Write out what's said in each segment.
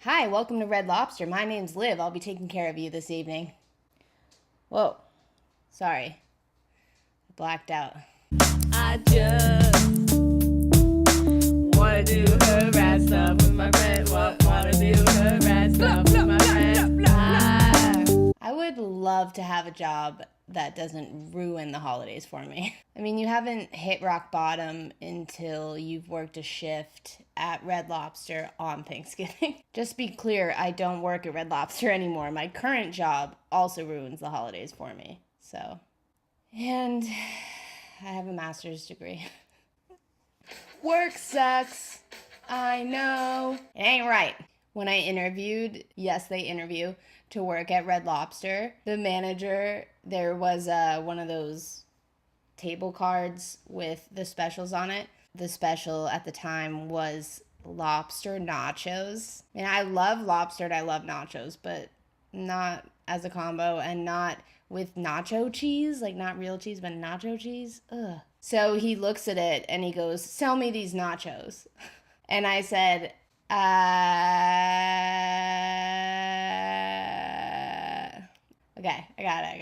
Hi, welcome to Red Lobster. My name's Liv. I'll be taking care of you this evening. Whoa, sorry. I blacked out. I just wanna do her bad stuff with my friend. Wanna do her bad stuff with my friend. I would love to have a job that doesn't ruin the holidays for me. I mean, you haven't hit rock bottom until you've worked a shift at Red Lobster on Thanksgiving. Just be clear, I don't work at Red Lobster anymore. My current job also ruins the holidays for me. So, and I have a master's degree. Work sucks. I know. It ain't right. When I interviewed, yes, they interview, to work at Red Lobster, the manager, there was one of those table cards with the specials on it. The special at the time was lobster nachos. And I love lobster and I love nachos, but not as a combo and not with nacho cheese, like not real cheese, but nacho cheese. Ugh. So he looks at it and he goes, "Sell me these nachos." And I said, okay, I got it.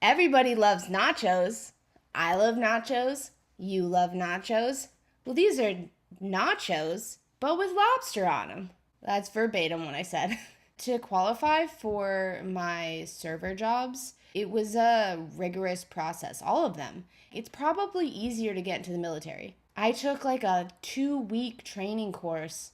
Everybody loves nachos. I love nachos. You love nachos. Well, these are nachos, but with lobster on them. That's verbatim what I said. To qualify for my server jobs, it was a rigorous process, all of them. It's probably easier to get into the military. I took like a 2-week training course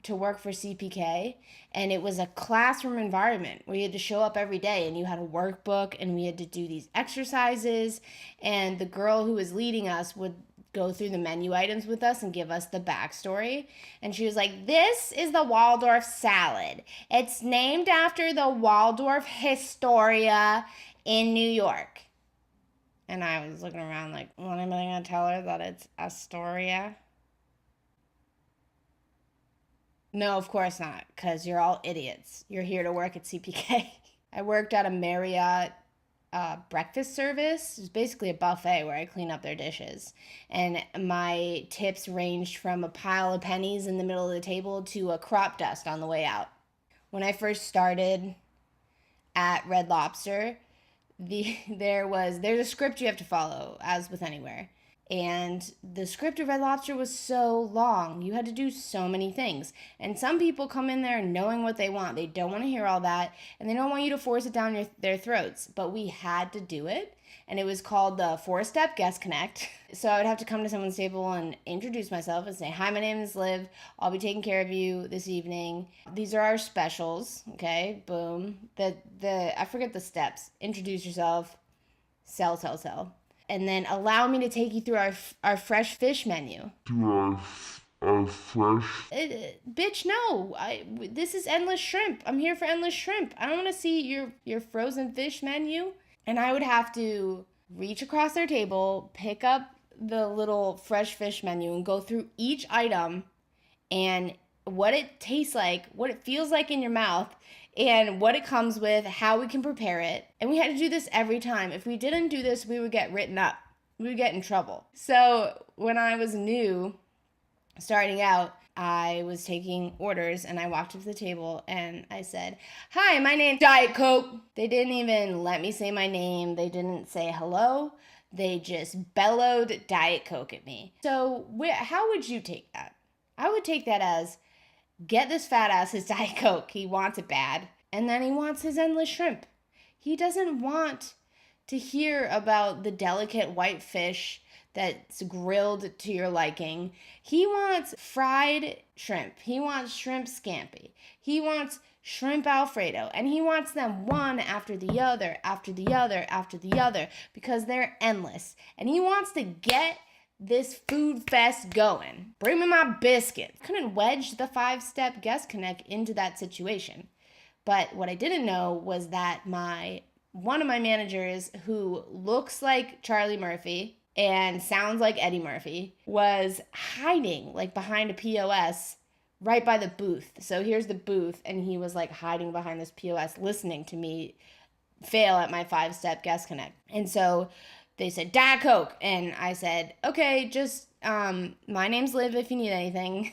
to work for CPK, and it was a classroom environment where you had to show up every day and you had a workbook and we had to do these exercises, and the girl who was leading us would go through the menu items with us and give us the backstory. And she was like, "This is the Waldorf salad. It's named after the Waldorf Astoria in New York." And I was looking around like, what am I going to tell her, that it's Astoria? No, of course not, because you're all idiots. You're here to work at CPK. I worked at a Marriott breakfast service. It was basically a buffet where I clean up their dishes. And my tips ranged from a pile of pennies in the middle of the table to a crop dust on the way out. When I first started at Red Lobster, there's a script you have to follow, as with anywhere. And the script of Red Lobster was so long. You had to do so many things. And some people come in there knowing what they want. They don't want to hear all that, and they don't want you to force it down their throats. But we had to do it, and it was called the 4-step guest connect. So I would have to come to someone's table and introduce myself and say, "Hi, my name is Liv. I'll be taking care of you this evening. These are our specials." Okay, boom. I forget the steps. Introduce yourself. Sell. And then allow me to take you through our fresh fish menu. Our fresh? Bitch, no. This is endless shrimp. I'm here for endless shrimp. I don't want to see your frozen fish menu. And I would have to reach across their table, pick up the little fresh fish menu, and go through each item and what it tastes like, what it feels like in your mouth, and what it comes with, how we can prepare it. And we had to do this every time. If we didn't do this, we would get written up. We would get in trouble. So when I was new, starting out, I was taking orders and I walked up to the table and I said, "Hi, my name's Diet Coke." They didn't even let me say my name. They didn't say hello. They just bellowed Diet Coke at me. So how would you take that? I would take that as, get this fat ass his Diet Coke. He wants it bad. And then he wants his endless shrimp. He doesn't want to hear about the delicate white fish that's grilled to your liking. He wants fried shrimp. He wants shrimp scampi. He wants shrimp Alfredo. And he wants them one after the other, after the other, after the other, because they're endless. And he wants to get this food fest going. Bring me my biscuit. Couldn't wedge the 5-step guest connect into that situation. But what I didn't know was that one of my managers, who looks like Charlie Murphy and sounds like Eddie Murphy, was hiding like behind a POS right by the booth. So here's the booth, and he was like hiding behind this POS listening to me fail at my 5-step guest connect. And so they said, "Diet Coke." And I said, "Okay, just, my name's Liv if you need anything."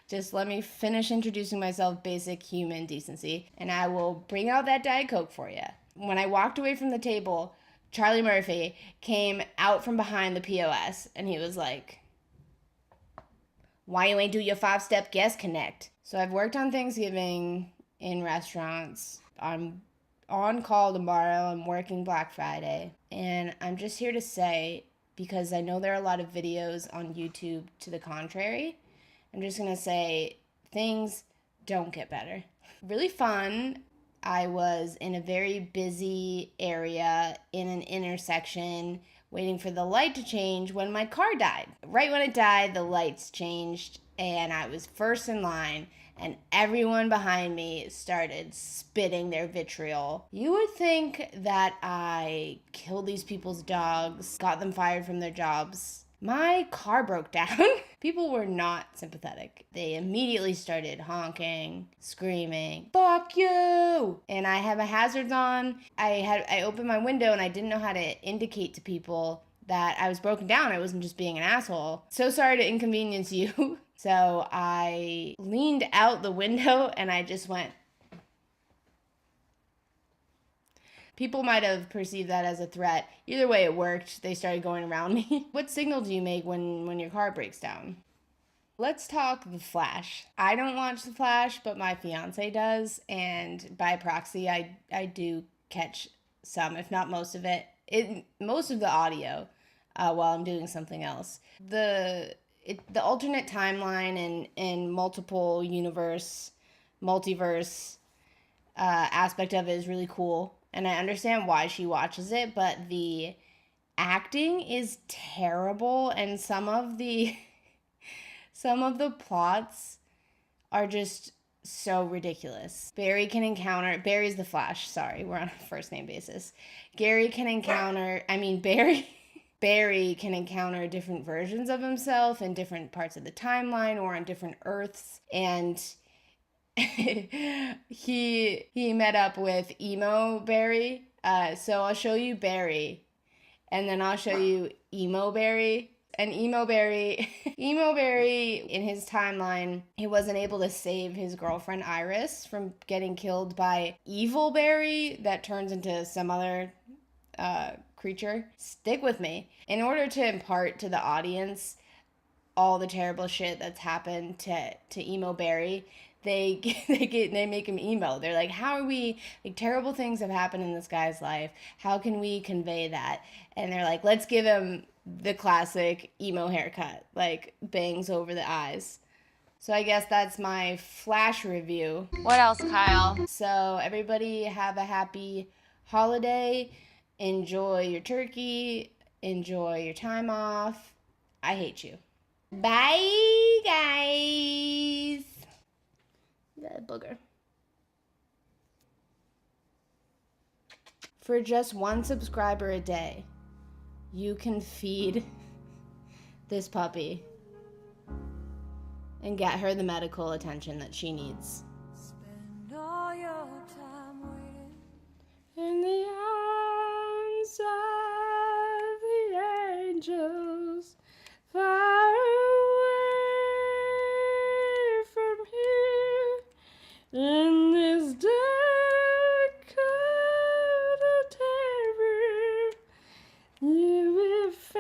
Just let me finish introducing myself, basic human decency, and I will bring out that Diet Coke for you. When I walked away from the table, Charlie Murphy came out from behind the POS, and he was like, why you ain't do your 5-step guest connect? So I've worked on Thanksgiving in restaurants. I'm on call tomorrow. I'm working Black Friday. And I'm just here to say, because I know there are a lot of videos on YouTube to the contrary, I'm just going to say things don't get better. Really fun. I was in a very busy area in an intersection waiting for the light to change when my car died. Right when it died, the lights changed and I was first in line and everyone behind me started spitting their vitriol. You would think that I killed these people's dogs, got them fired from their jobs. My car broke down. People were not sympathetic. They immediately started honking, screaming, "Fuck you!" And I had my hazards on. I opened my window and I didn't know how to indicate to people that I was broken down. I wasn't just being an asshole. So sorry to inconvenience you. So I leaned out the window and I just went. People might have perceived that as a threat. Either way, it worked. They started going around me. What signal do you make when your car breaks down? Let's talk The Flash. I don't watch The Flash, but my fiance does. And by proxy, I do catch some, if not most of it. Most of the audio while I'm doing something else. The alternate timeline and multiple multiverse aspect of it is really cool. And I understand why she watches it, but the acting is terrible, and some of the plots are just so ridiculous. Barry's the Flash, sorry, we're on a first name basis. Barry can encounter different versions of himself in different parts of the timeline or on different Earths, and he met up with Emo Barry. So I'll show you Barry, and then I'll show you Emo Barry. And Emo Barry, in his timeline, he wasn't able to save his girlfriend Iris from getting killed by Evil Barry that turns into some other creature. Stick with me. In order to impart to the audience all the terrible shit that's happened to Emo Barry, they make him emo. They're like, terrible things have happened in this guy's life. How can we convey that? And they're like, let's give him the classic emo haircut, like bangs over the eyes. So I guess that's my Flash review. What else, Kyle? So everybody have a happy holiday. Enjoy your turkey. Enjoy your time off. I hate you. Bye, guys. That booger. For just 1 subscriber a day, you can feed this puppy and get her the medical attention that she needs. Spend all your time waiting In the arms of the angels, far away from here, in this dark cold of terror, you will find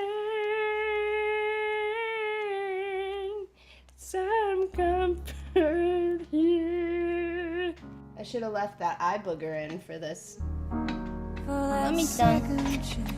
some comfort here. I should have left that eye booger in for this. for that me done. second chance.